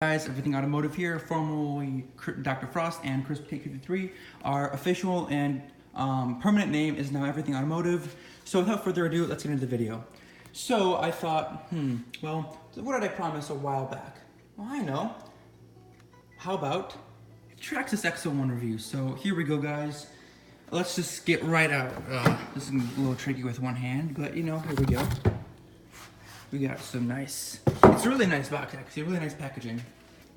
Guys, Everything Automotive here, formerly Dr. Frost and Chris K53. Our official and permanent name is now Everything Automotive. So without further ado, let's get into the video. So I thought, well, what did I promise a while back? Well, I know. How about Traxxas Xo1 review? So here we go, guys. Let's just get right out. This is a little tricky with one hand, but you know, here we go. We got some nice, it's a really nice box actually, really nice packaging.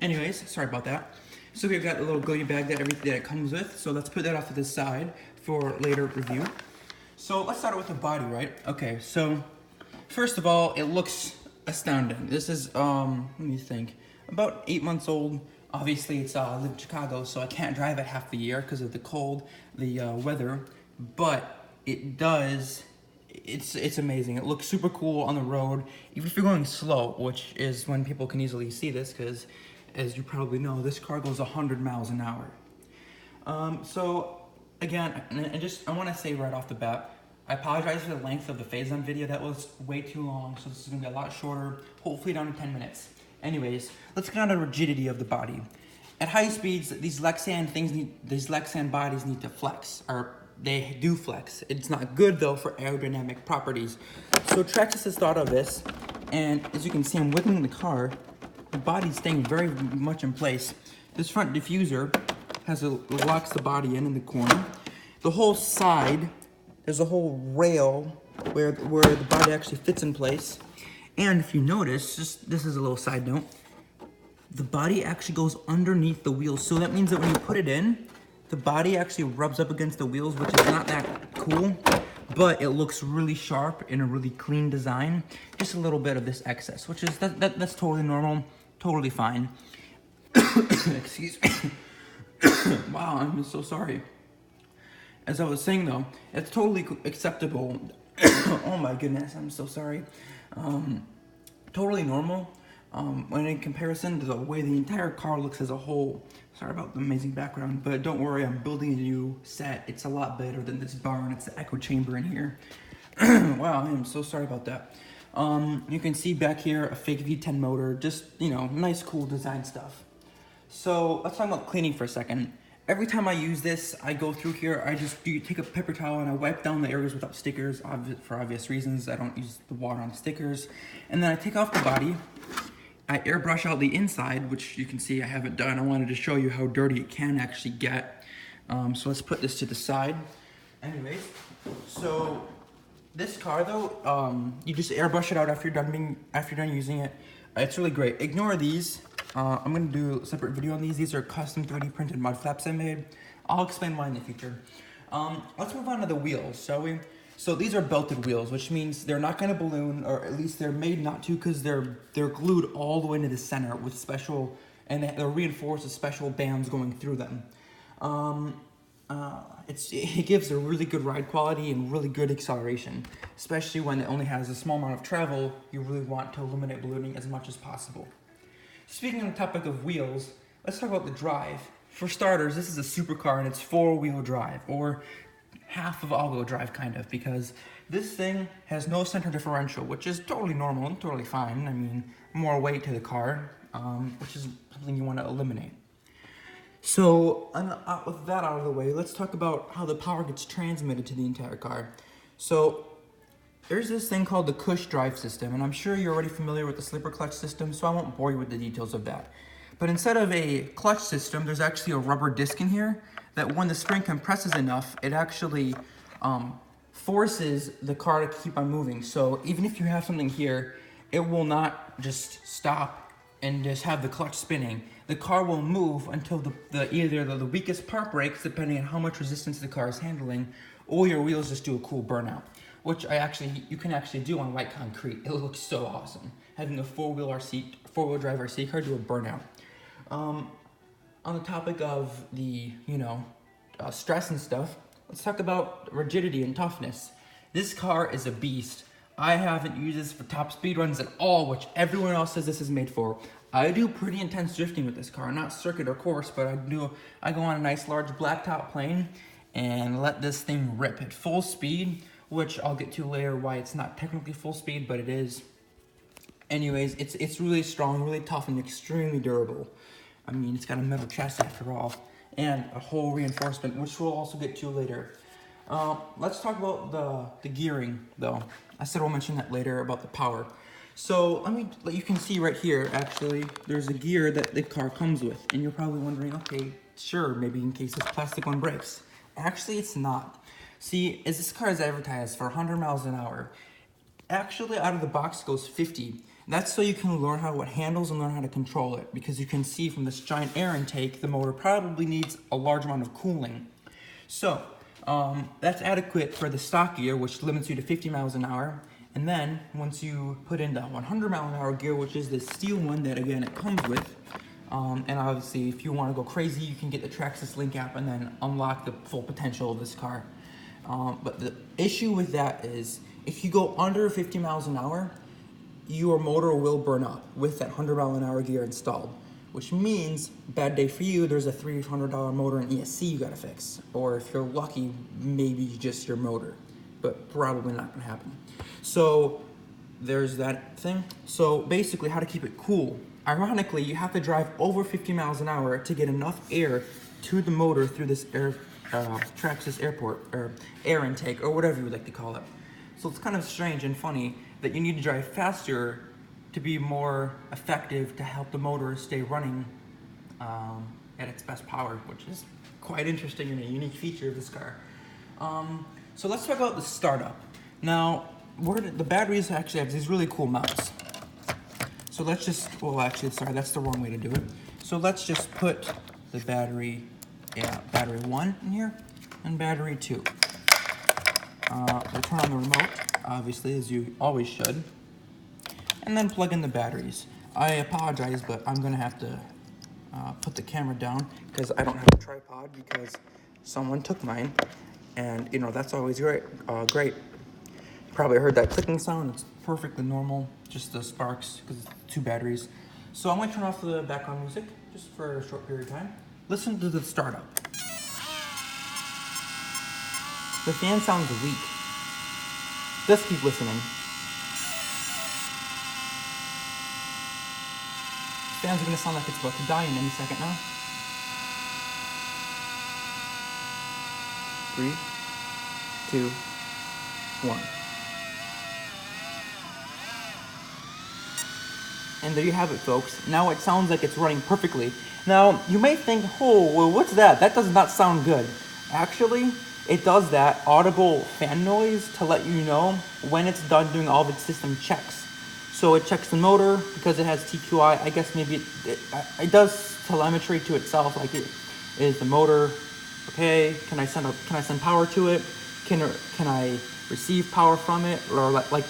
Anyways, sorry about that. So we've got a little goodie bag that it comes with. So let's put that off to the side for later review. So let's start with the body, right? Okay, so first of all, it looks astounding. This is, let me think, about 8 months old. Obviously it's, I live in Chicago, so I can't drive it half the year because of the cold, the weather, but it does. It's amazing. It looks super cool on the road, even if you're going slow, which is when people can easily see this, because as you probably know, this car goes 100 miles an hour. So again, I want to say right off the bat, I apologize for the length of the phase-on video. That was way too long, so this is going to be a lot shorter, hopefully down to 10 minutes. Anyways, let's get on the rigidity of the body. At high speeds, these Lexan bodies need to flex, or they do flex. It's not good though for aerodynamic properties. So Traxxas has thought of this, and as you can see, I'm wiggling the car. The body's staying very much in place. This front diffuser locks the body in the corner. The whole side, there's a whole rail where the body actually fits in place. And if you notice, this is a little side note, the body actually goes underneath the wheels. So that means that when you put it in, the body actually rubs up against the wheels, which is not that cool, but it looks really sharp in a really clean design. Just a little bit of this excess, which is, that's totally normal, totally fine. Excuse me. Wow, I'm so sorry. As I was saying though, it's totally acceptable. Oh my goodness, I'm so sorry. Totally normal. When in comparison to the way the entire car looks as a whole. Sorry about the amazing background, but don't worry, I'm building a new set. It's a lot better than this barn. It's the echo chamber in here. Wow, I am so sorry about that. You can see back here a fake V10 motor, just, you know, nice, cool design stuff. So let's talk about cleaning for a second. Every time I use this, I go through here, I just take a paper towel and I wipe down the areas without stickers, for obvious reasons. I don't use the water on the stickers. And then I take off the body. I airbrush out the inside, which you can see I haven't done. I wanted to show you how dirty it can actually get. So let's put this to the side. Anyways, so this car though, you just airbrush it out after you're done using it. It's really great. Ignore these. I'm gonna do a separate video on these. These are custom 3D printed mud flaps I made. I'll explain why in the future. Let's move on to the wheels, shall we? So these are belted wheels, which means they're not gonna balloon, or at least they're made not to, because they're glued all the way into the center with special, and they're reinforced with special bands going through them. It gives a really good ride quality and really good acceleration, especially when it only has a small amount of travel. You really want to eliminate ballooning as much as possible. Speaking on the topic of wheels, let's talk about the drive. For starters, this is a supercar and it's 4-wheel drive, or half of all-wheel drive kind of, because this thing has no center differential, which is totally normal and totally fine. I mean, more weight to the car, which is something you want to eliminate. So with that out of the way, let's talk about how the power gets transmitted to the entire car. So there's this thing called the Cush drive system, and I'm sure you're already familiar with the slipper clutch system, so I won't bore you with the details of that. But instead of a clutch system, there's actually a rubber disc in here that when the spring compresses enough, it actually forces the car to keep on moving. So even if you have something here, it will not just stop and just have the clutch spinning. The car will move until either the weakest part breaks, depending on how much resistance the car is handling, or your wheels just do a cool burnout, which you can actually do on white concrete. It looks so awesome, having a four-wheel drive RC car do a burnout. On the topic of the, stress and stuff, let's talk about rigidity and toughness. This car is a beast. I haven't used this for top speed runs at all, which everyone else says this is made for. I do pretty intense drifting with this car, not circuit or course, but I go on a nice large blacktop plane and let this thing rip at full speed, which I'll get to later why it's not technically full speed, but it is. Anyways, it's really strong, really tough, and extremely durable. I mean, it's got a metal chassis after all, and a whole reinforcement, which we'll also get to later. Let's talk about the gearing, though. I said we'll mention that later about the power. So you can see right here, actually, there's a gear that the car comes with, and you're probably wondering, okay, sure, maybe in case this plastic one breaks. Actually, it's not. See, as this car is advertised for 100 miles an hour, actually out of the box goes 50. That's so you can learn how it handles and learn how to control it, because you can see from this giant air intake, the motor probably needs a large amount of cooling. So, that's adequate for the stock gear, which limits you to 50 miles an hour. And then, once you put in the 100 mile an hour gear, which is the steel one that, again, it comes with, and obviously, if you want to go crazy, you can get the Traxxas Link app and then unlock the full potential of this car. But the issue with that is, if you go under 50 miles an hour, your motor will burn up with that 100 mile an hour gear installed. Which means, bad day for you, there's a $300 motor and ESC you gotta fix. Or if you're lucky, maybe just your motor. But probably not gonna happen. So, there's that thing. So basically, how to keep it cool. Ironically, you have to drive over 50 miles an hour to get enough air to the motor through this Traxxas airport, or air intake, or whatever you would like to call it. So it's kind of strange and funny that you need to drive faster to be more effective to help the motor stay running at its best power, which is quite interesting and a unique feature of this car. So let's talk about the startup. Now, the batteries actually have these really cool mounts. So let's just, well actually, sorry, that's the wrong way to do it. So let's just put the battery 1 in here and battery 2. We'll turn on the remote, obviously, as you always should, and then plug in the batteries. I apologize, but I'm gonna have to put the camera down because I don't have a tripod because someone took mine, and you know that's always great. Great. Probably heard that clicking sound. It's perfectly normal, just the sparks because it's 2 batteries. So I'm gonna turn off the background music just for a short period of time. Listen to the startup. The fan sounds weak. Just keep listening. The fans are gonna sound like it's about to die in any second now. 3, 2, 1. And there you have it, folks. Now it sounds like it's running perfectly. Now, you may think, oh, well, what's that? That does not sound good. Actually, it does that audible fan noise to let you know when it's done doing all of its system checks. So it checks the motor because it has TQI. I guess maybe it does telemetry to itself, like it is the motor. Okay, can I send power to it? Can I receive power from it, or like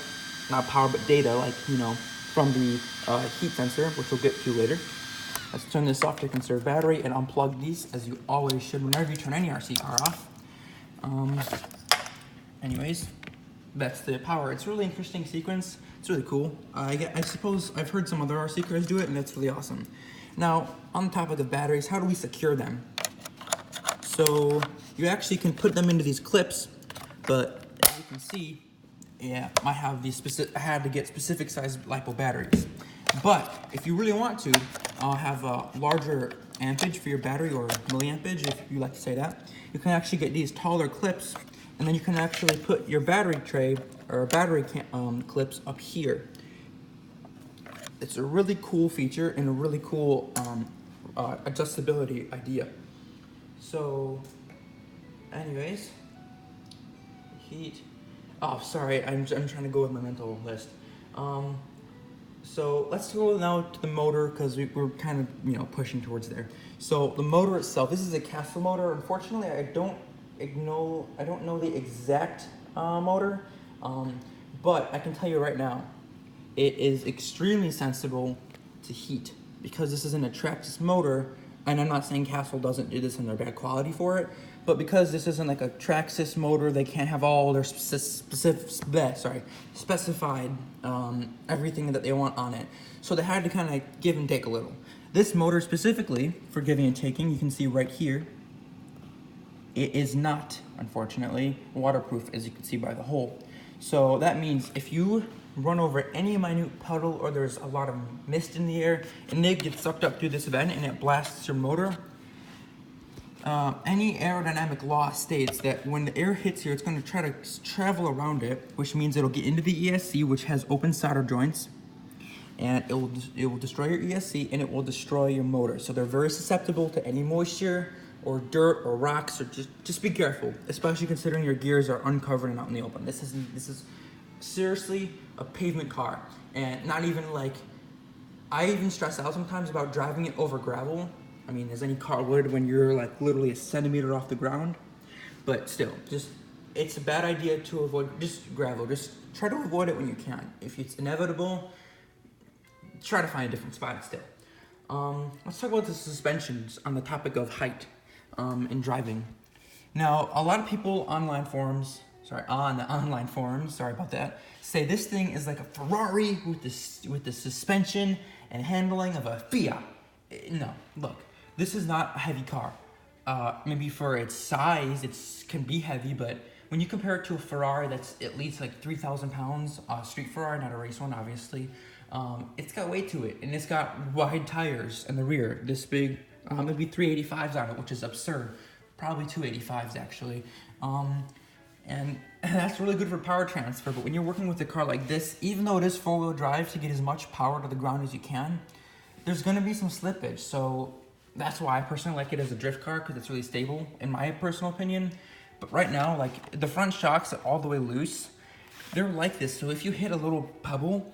not power but data, like you know, from the heat sensor, which we'll get to later. Let's turn this off to conserve battery and unplug these, as you always should whenever you turn any RC car off. Anyways, that's the power. It's a really interesting sequence. It's really cool. I suppose I've heard some other RC cars do it, and that's really awesome. Now, on top of the batteries, how do we secure them? So you actually can put them into these clips, but as you can see, yeah, I had to get specific size LiPo batteries. But if you really want to have a larger ampage for your battery, or milliampage, if you like to say that, you can actually get these taller clips, and then you can actually put your battery tray or battery clips up here. It's a really cool feature and a really cool adjustability idea. So, anyways, heat. Oh, sorry, I'm trying to go with my mental list. So let's go now to the motor, because we're kind of pushing towards there. So the motor itself, this is a Castle motor. Unfortunately, I don't know the exact motor, but I can tell you right now, it is extremely sensible to heat, because this isn't a Traxxas motor. And I'm not saying Castle doesn't do this and they're bad quality for it, but because this isn't like a Traxxas motor, they can't have all their specified everything that they want on it. So they had to kind of give and take a little. This motor specifically for giving and taking, you can see right here, it is not, unfortunately, waterproof, as you can see by the hole. So that means if you run over any minute puddle or there's a lot of mist in the air, and it gets sucked up through this vent and it blasts your motor. Any aerodynamic law states that when the air hits here, it's going to try to travel around it, which means it'll get into the ESC, which has open solder joints, and it will destroy your ESC and it will destroy your motor. So they're very susceptible to any moisture or dirt or rocks, or just be careful, especially considering your gears are uncovered and out in the open. This is seriously a pavement car, and not even like, I even stress out sometimes about driving it over gravel. I mean, as any car would when you're like literally a centimeter off the ground, but still, it's a bad idea to avoid just gravel. Just try to avoid it when you can. If it's inevitable, try to find a different spot instead. Let's talk about the suspensions on the topic of height in driving. Now, a lot of people on the online forums, sorry about that, say this thing is like a Ferrari with the suspension and handling of a Fiat. No, look, this is not a heavy car. Maybe for its size, it can be heavy, but when you compare it to a Ferrari that's at least like 3,000 pounds, a street Ferrari, not a race one, obviously, it's got weight to it, and it's got wide tires in the rear, this big, maybe 385s on it, which is absurd. Probably 285s actually. And that's really good for power transfer, but when you're working with a car like this, even though it is four-wheel drive to get as much power to the ground as you can, there's gonna be some slippage. So that's why I personally like it as a drift car, because it's really stable, in my personal opinion. But right now, like, the front shocks are all the way loose. They're like this, so if you hit a little pebble,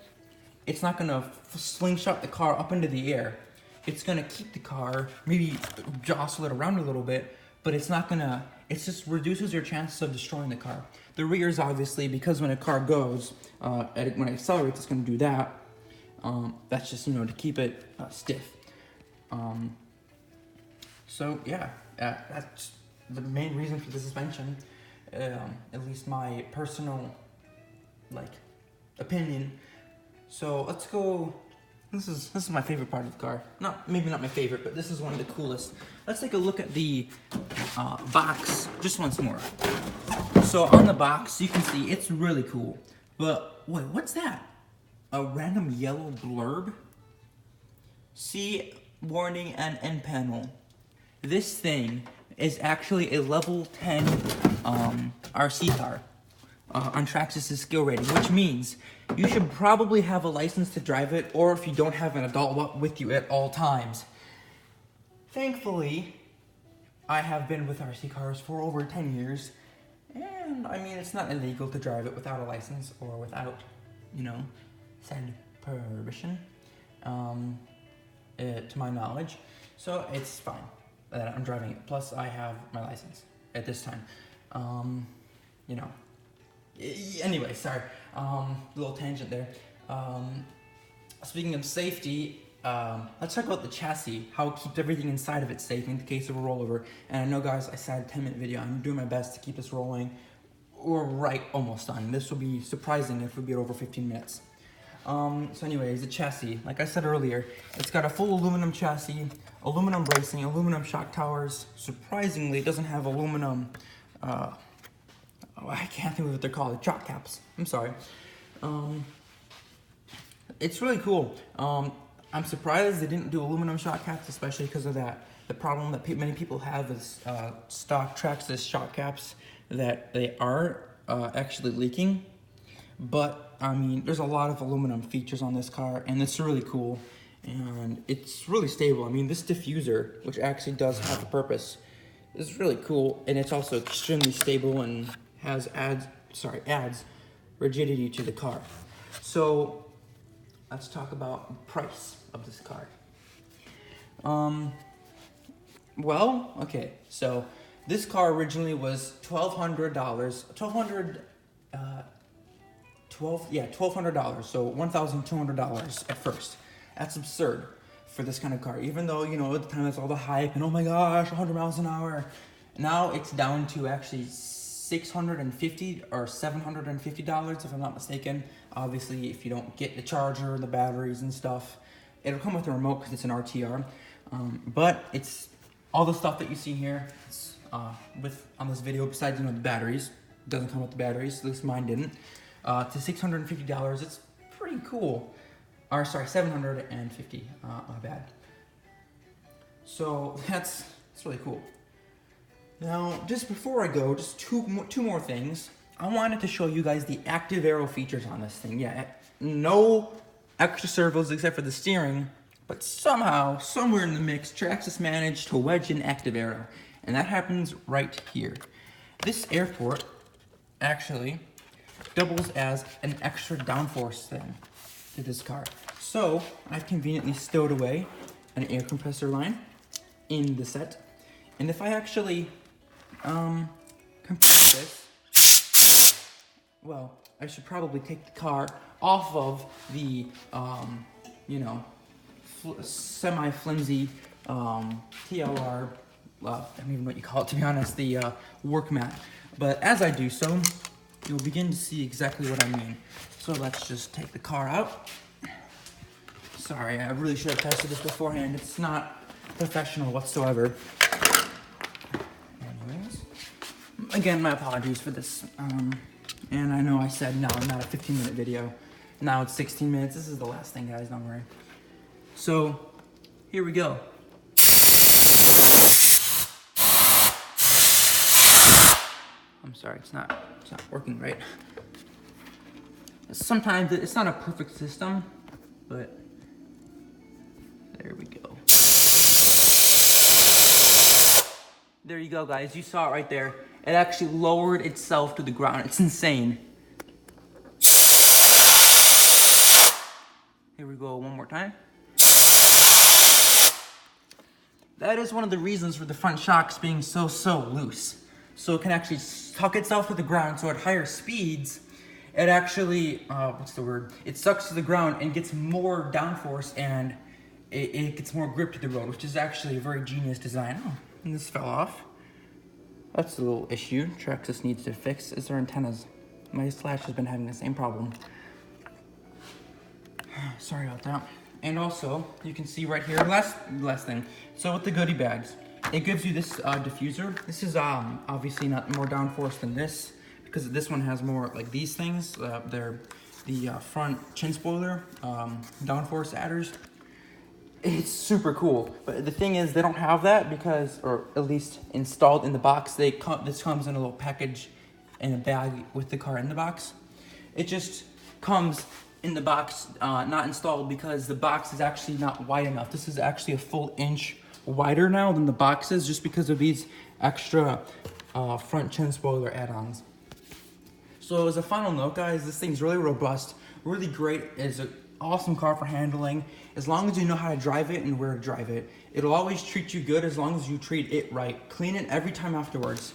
it's not gonna slingshot the car up into the air. It's gonna keep the car, maybe jostle it around a little bit, but it's not gonna, it just reduces your chances of destroying the car. The rear is obviously, because when a car goes, when it accelerates, it's gonna do that. That's just, to keep it stiff. So yeah, that's the main reason for the suspension, at least my personal, opinion. So let's go. This is my favorite part of the car. Maybe not my favorite, but this is one of the coolest. Let's take a look at the box just once more. So on the box, you can see it's really cool. But wait, what's that? A random yellow blurb? See warning and end panel. This thing is actually a level 10 RC car on Traxxas skill rating, which means you should probably have a license to drive it, or if you don't, have an adult with you at all times. Thankfully, I have been with RC cars for over 10 years, and I mean, it's not illegal to drive it without a license or without, said permission, to my knowledge. So it's fine that I'm driving it. Plus, I have my license at this time. Anyway, sorry, little tangent there. Speaking of safety, let's talk about the chassis, how it keeps everything inside of it safe in the case of a rollover. And I know, guys, I said 10-minute video. I'm doing my best to keep this rolling. We're almost done. This will be surprising if we get over 15 minutes. So anyways, the chassis, like I said earlier, it's got a full aluminum chassis, aluminum bracing, aluminum shock towers. Surprisingly, it doesn't have aluminum, I can't think of what they're called, shock caps. I'm sorry. It's really cool. I'm surprised they didn't do aluminum shock caps, especially because of that. The problem that many people have is stock Traxxas shock caps, that they are actually leaking. But I mean, there's a lot of aluminum features on this car, and it's really cool, and it's really stable. I mean, this diffuser, which actually does have a purpose, is really cool, and it's also extremely stable and adds rigidity to the car. So let's talk about the price of this car. Well, okay, so this car originally was $1,200, $1,200, so $1,200 at first. That's absurd for this kind of car, even though, at the time it's all the hype and oh my gosh, 100 miles an hour. Now it's down to actually $650 or $750, if I'm not mistaken. Obviously, if you don't get the charger, the batteries and stuff, it'll come with a remote because it's an RTR. But it's all the stuff that you see here on this video, besides the batteries. It doesn't come with the batteries, at least mine didn't. To $650, pretty cool. Or sorry, 750, my bad. So that's really cool. Now, just before I go, just two more things. I wanted to show you guys the active aero features on this thing. Yeah, no extra servos except for the steering, but somehow, somewhere in the mix, Traxxas managed to wedge in active aero, and that happens right here. This airport actually doubles as an extra downforce thing to this car. So I've conveniently stowed away an air compressor line in the set, and if I actually compress this, well, I should probably take the car off of the you know, semi-flimsy TLR, I don't even know what you call it, to be honest, the work mat. But as I do so, you'll begin to see exactly what I mean. So let's just take the car out. Sorry, I really should have tested this beforehand. It's not professional whatsoever. Anyways, again, my apologies for this. And I know I said no, not a 15-minute video. Now it's 16 minutes. This is the last thing, guys, don't worry. So, here we go. I'm sorry, it's not working right. Sometimes it's not a perfect system, but there we go. There you go, guys. You saw it right there. It actually lowered itself to the ground. It's insane. Here we go one more time. That is one of the reasons for the front shocks being so loose. So it can actually tuck itself to the ground, so at higher speeds, it actually, it sucks to the ground and gets more downforce, and it gets more grip to the road, which is actually a very genius design. Oh, and this fell off. That's a little issue Traxxas needs to fix, is their antennas. My Slash has been having the same problem. Sorry about that. And also, you can see right here, last thing. So with the goodie bags, it gives you this diffuser. This is obviously not more downforce than this, because this one has more like these things. They're the front chin spoiler downforce adders. It's super cool, but the thing is they don't have that because, or at least installed in the box, this comes in a little package in a bag with the car in the box. It just comes in the box, not installed, because the box is actually not wide enough. This is actually a full inch wider now than the box is, just because of these extra front chin spoiler add-ons. So as a final note, guys, this thing's really robust, really great. It's an awesome car for handling. As long as you know how to drive it and where to drive it, it'll always treat you good as long as you treat it right. Clean it every time afterwards.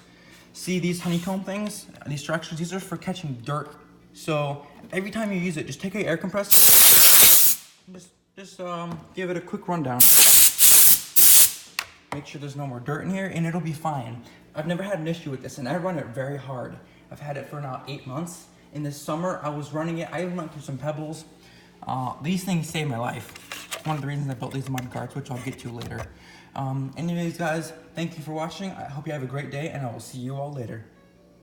See these honeycomb things, these structures, these are for catching dirt. So every time you use it, just take an air compressor, just give it a quick rundown. Make sure there's no more dirt in here, and it'll be fine. I've never had an issue with this, and I run it very hard. I've had it for now 8 months. In this summer, I was running it. I even went through some pebbles. These things saved my life. One of the reasons I built these mud carts, which I'll get to later. Anyways, guys, thank you for watching. I hope you have a great day, and I will see you all later.